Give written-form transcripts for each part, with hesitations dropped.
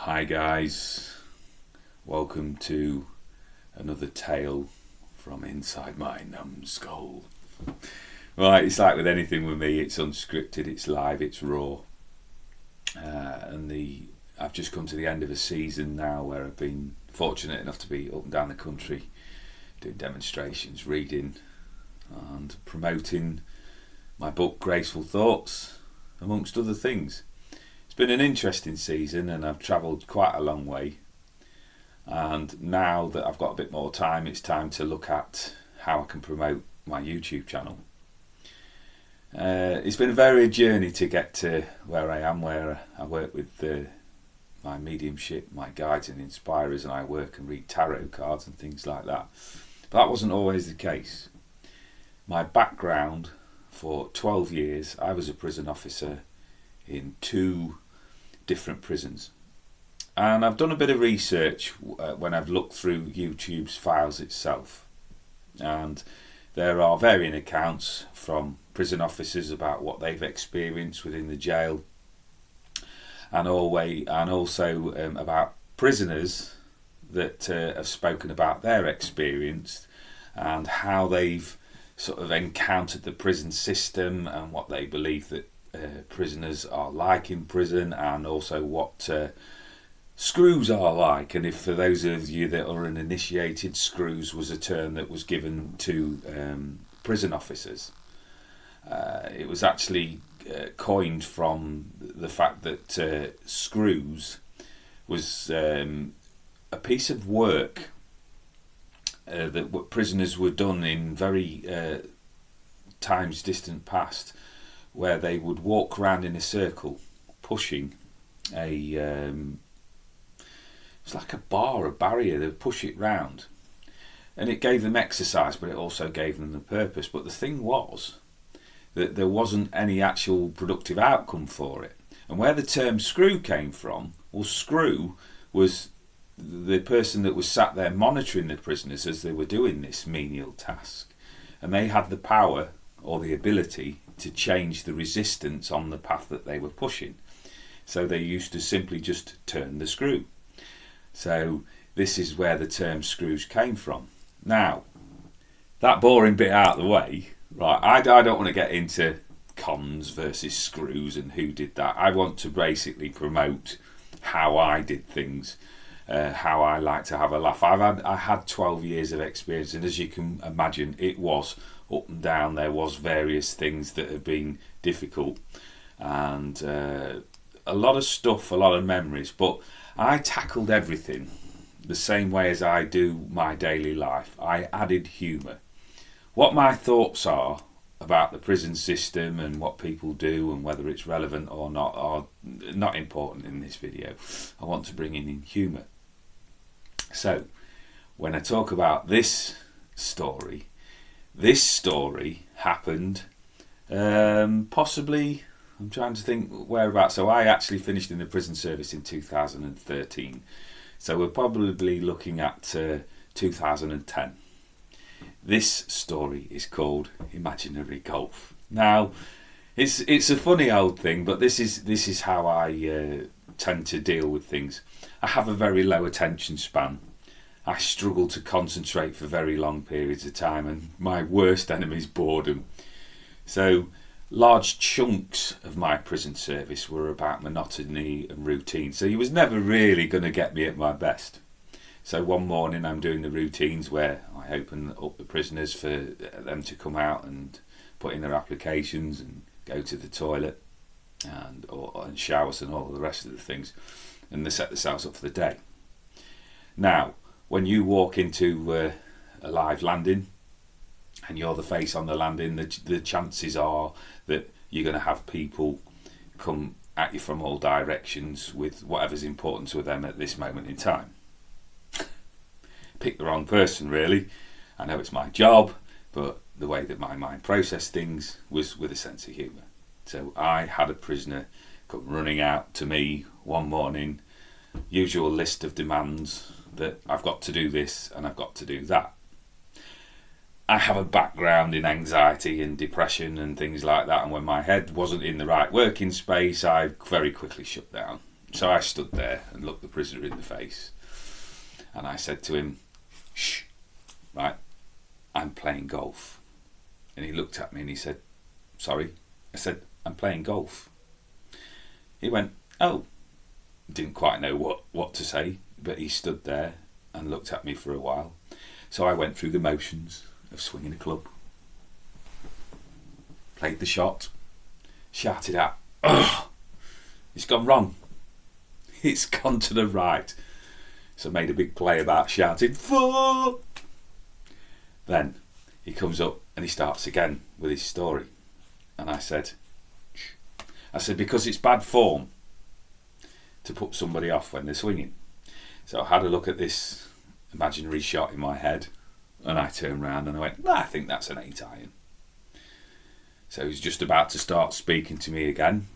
Hi guys, welcome to another tale from inside my numb skull. Right, it's like with anything with me, it's unscripted, it's live, it's raw. I've just come to the end of a season now where I've been fortunate enough to be up and down the country doing demonstrations, reading and promoting my book Graceful Thoughts, amongst other things. It's been an interesting season and I've travelled quite a long way, and now that I've got a bit more time, it's time to look at how I can promote my YouTube channel. It's been a varied journey to get to where I am, where I work with my mediumship, my guides and inspirers, and I work and read tarot cards and things like that. But that wasn't always the case. My background, for 12 years I was a prison officer in 2 different prisons, and I've done a bit of research when I've looked through YouTube's files itself, and there are varying accounts from prison officers about what they've experienced within the jail, and also about prisoners that have spoken about their experience and how they've sort of encountered the prison system and what they believe that prisoners are like in prison, and also what screws are like. And if for those of you that are uninitiated, screws was a term that was given to prison officers. It was actually coined from the fact that screws was a piece of work that prisoners were done in very times distant past, where they would walk around in a circle pushing it's like a bar, a barrier. They'd push it round, and it gave them exercise, but it also gave them the purpose. But the thing was that there wasn't any actual productive outcome for it. And where the term screw came from, well, screw was the person that was sat there monitoring the prisoners as they were doing this menial task, and they had the power or the ability to change the resistance on the path that they were pushing. So they used to simply just turn the screw. So this is where the term screws came from. Now, that boring bit out of the way, right, I don't want to get into cons versus screws and who did that. I want to basically promote how I did things, how I like to have a laugh. I had 12 years of experience, and as you can imagine, it was up and down. There was various things that have been difficult, and a lot of stuff, a lot of memories, but I tackled everything the same way as I do my daily life. I added humour. What my thoughts are about the prison system and what people do and whether it's relevant or not are not important in this video. I want to bring in humour. So when I talk about this story happened possibly, I'm trying to think whereabouts. So I actually finished in the prison service in 2013. So we're probably looking at 2010. This story is called Imaginary Golf. Now, it's a funny old thing, but this is how I tend to deal with things. I have a very low attention span. I struggle to concentrate for very long periods of time, and my worst enemy is boredom. So large chunks of my prison service were about monotony and routine, so you was never really going to get me at my best. So one morning I'm doing the routines where I open up the prisoners for them to come out and put in their applications and go to the toilet and showers and all the rest of the things, and they set themselves up for the day. Now, when you walk into a live landing and you're the face on the landing, the chances are that you're going to have people come at you from all directions with whatever's important to them at this moment in time. Pick the wrong person, really. I know it's my job, but the way that my mind processed things was with a sense of humour. So I had a prisoner come running out to me one morning, usual list of demands that I've got to do this and I've got to do that. I have a background in anxiety and depression and things like that, and when my head wasn't in the right working space, I very quickly shut down. So I stood there and looked the prisoner in the face, and I said to him, "Shh, right, I'm playing golf." And he looked at me and he said, "Sorry?" I said, "I'm playing golf." He went, "Oh." Didn't quite know what to say, but he stood there and looked at me for a while. So I went through the motions of swinging a club, played the shot, shouted out, "Ugh, it's gone wrong. It's gone to the right." So I made a big play about shouting, "Fuck!" Then he comes up and he starts again with his story. And I said, "Because it's bad form to put somebody off when they're swinging." So I had a look at this imaginary shot in my head, and I turned around and I went, "I think that's an 8-iron." So he was just about to start speaking to me again,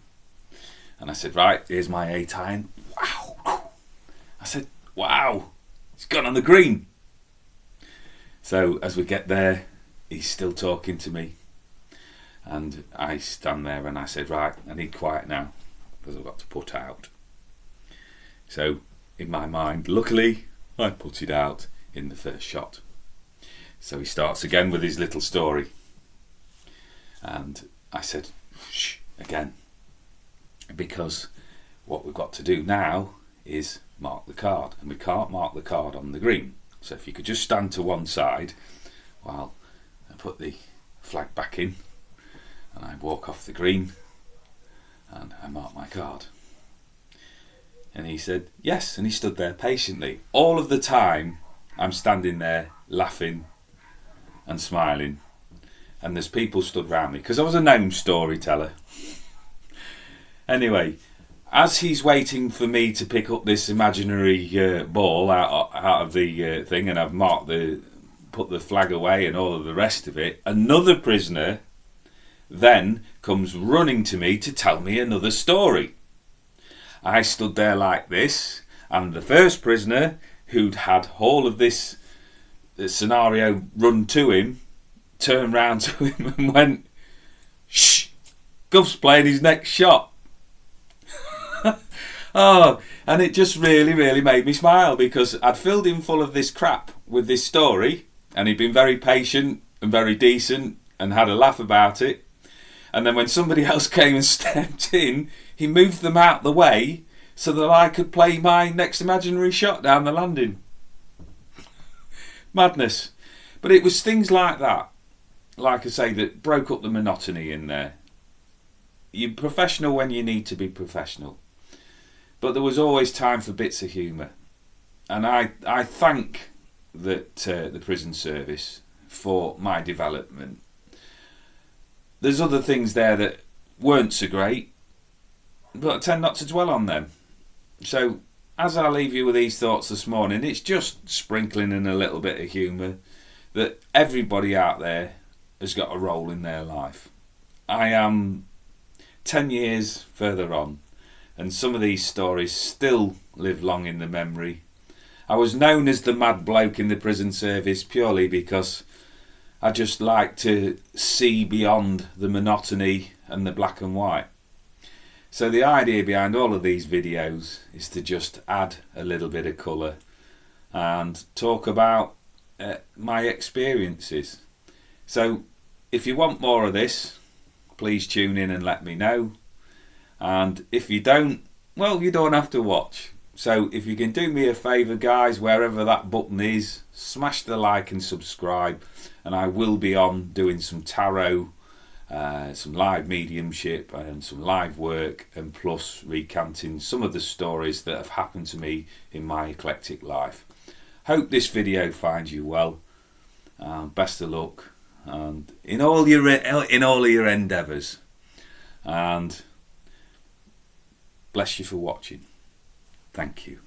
and I said, "Right, here's my 8-iron." Wow! I said, "Wow, it's gone on the green." So as we get there, he's still talking to me, and I stand there and I said, "Right, I need quiet now because I've got to put out." So in my mind, luckily, I put it out in the first shot. So he starts again with his little story. And I said, "Shh," again. Because what we've got to do now is mark the card. And we can't mark the card on the green. So if you could just stand to one side while I put the flag back in. And I walk off the green. And I mark my card. And he said, "Yes," and he stood there patiently. All of the time, I'm standing there laughing and smiling, and there's people stood round me, because I was a gnome storyteller. Anyway, as he's waiting for me to pick up this imaginary ball out of the thing, and I've put the flag away and all of the rest of it, another prisoner then comes running to me to tell me another story. I stood there like this, and the first prisoner, who'd had all of this scenario run to him, turned round to him and went, "Shh, Gov's playing his next shot." Oh, and it just really, really made me smile, because I'd filled him full of this crap with this story, and he'd been very patient and very decent and had a laugh about it. And then when somebody else came and stepped in, he moved them out the way so that I could play my next imaginary shot down the landing. Madness. But it was things like that, like I say, that broke up the monotony in there. You're professional when you need to be professional. But there was always time for bits of humour. And I thank the prison service for my development. There's other things there that weren't so great, but I tend not to dwell on them. So as I leave you with these thoughts this morning, it's just sprinkling in a little bit of humour, that everybody out there has got a role in their life. I am 10 years further on, and some of these stories still live long in the memory. I was known as the madbloke in the prison service purely because I just like to see beyond the monotony and the black and white. So the idea behind all of these videos is to just add a little bit of colour and talk about my experiences. So if you want more of this, please tune in and let me know. And if you don't, well, you don't have to watch. So if you can do me a favour, guys, wherever that button is, smash the like and subscribe. And I will be on doing some tarot, some live mediumship and some live work, and plus recanting some of the stories that have happened to me in my eclectic life. Hope this video finds you well. Best of luck and in all your endeavours. And bless you for watching. Thank you.